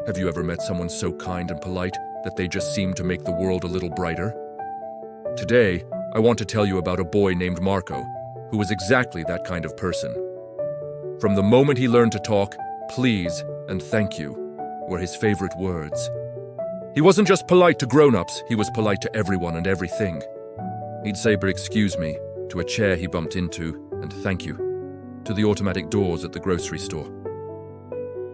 Have you ever met someone so kind and polite that they just seem to make the world a little brighter? Today, I want to tell you about a boy named Marco, who was exactly that kind of person. From the moment he learned to talk, please and thank you were his favorite words. He wasn't just polite to grown-ups, he was polite to everyone and everything. He'd say excuse me to a chair he bumped into and thank you to the automatic doors at the grocery store.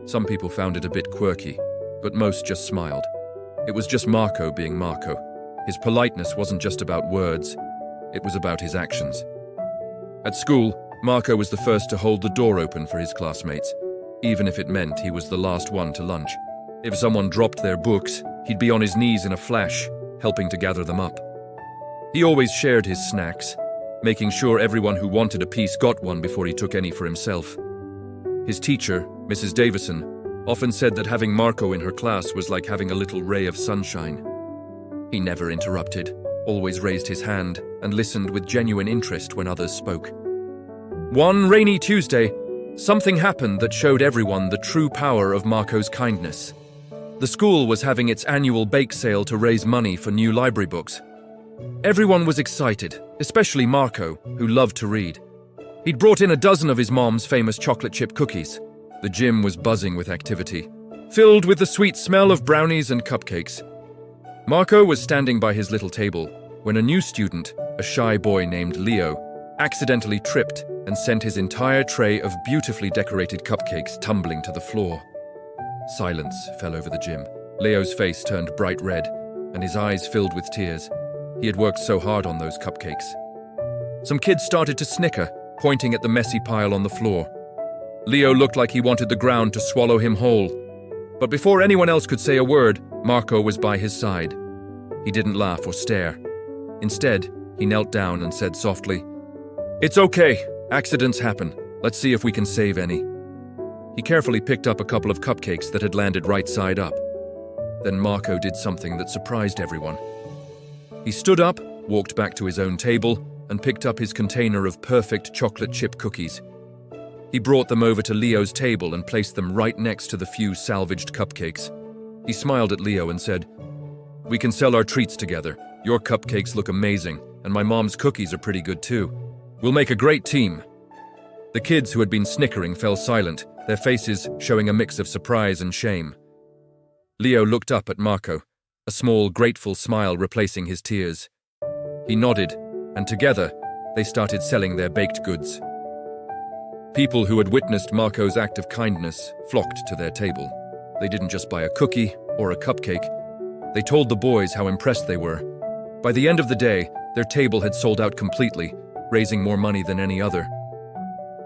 Some people found it a bit quirky, but most just smiled. It was just Marco being Marco. His politeness wasn't just about words, it was about his actions. At school, Marco was the first to hold the door open for his classmates, even if it meant he was the last one to lunch. If someone dropped their books, he'd be on his knees in a flash, helping to gather them up. He always shared his snacks, making sure everyone who wanted a piece got one before he took any for himself. His teacher, Mrs. Davison, often said that having Marco in her class was like having a little ray of sunshine. He never interrupted, always raised his hand, and listened with genuine interest when others spoke. One rainy Tuesday, something happened that showed everyone the true power of Marco's kindness. The school was having its annual bake sale to raise money for new library books. Everyone was excited, especially Marco, who loved to read. He'd brought in a dozen of his mom's famous chocolate chip cookies. The gym was buzzing with activity, filled with the sweet smell of brownies and cupcakes. Marco was standing by his little table when a new student, a shy boy named Leo, accidentally tripped and sent his entire tray of beautifully decorated cupcakes tumbling to the floor. Silence fell over the gym. Leo's face turned bright red, and his eyes filled with tears. He had worked so hard on those cupcakes. Some kids started to snicker, pointing at the messy pile on the floor. Leo looked like he wanted the ground to swallow him whole. But before anyone else could say a word, Marco was by his side. He didn't laugh or stare. Instead, he knelt down and said softly, "It's okay. Accidents happen. Let's see if we can save any." He carefully picked up a couple of cupcakes that had landed right side up. Then Marco did something that surprised everyone. He stood up, walked back to his own table, and picked up his container of perfect chocolate chip cookies. He brought them over to Leo's table and placed them right next to the few salvaged cupcakes. He smiled at Leo and said, "We can sell our treats together. Your cupcakes look amazing, and my mom's cookies are pretty good too. We'll make a great team." The kids who had been snickering fell silent, their faces showing a mix of surprise and shame. Leo looked up at Marco, a small, grateful smile replacing his tears. He nodded, and together, they started selling their baked goods. People who had witnessed Marco's act of kindness flocked to their table. They didn't just buy a cookie or a cupcake. They told the boys how impressed they were. By the end of the day, their table had sold out completely, raising more money than any other.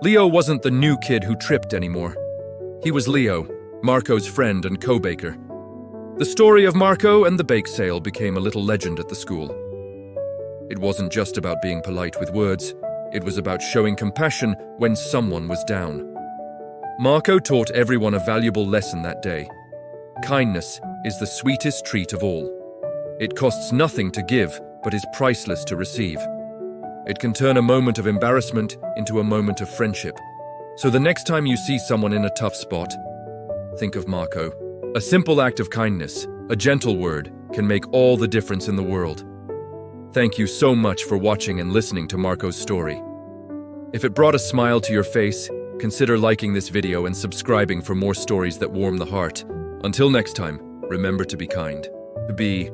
Leo wasn't the new kid who tripped anymore. He was Leo, Marco's friend and co-baker. The story of Marco and the bake sale became a little legend at the school. It wasn't just about being polite with words, it was about showing compassion when someone was down. Marco taught everyone a valuable lesson that day. Kindness is the sweetest treat of all. It costs nothing to give, but is priceless to receive. It can turn a moment of embarrassment into a moment of friendship. So the next time you see someone in a tough spot, think of Marco. A simple act of kindness, a gentle word, can make all the difference in the world. Thank you so much for watching and listening to Marco's story. If it brought a smile to your face, consider liking this video and subscribing for more stories that warm the heart. Until next time, remember to be kind. To be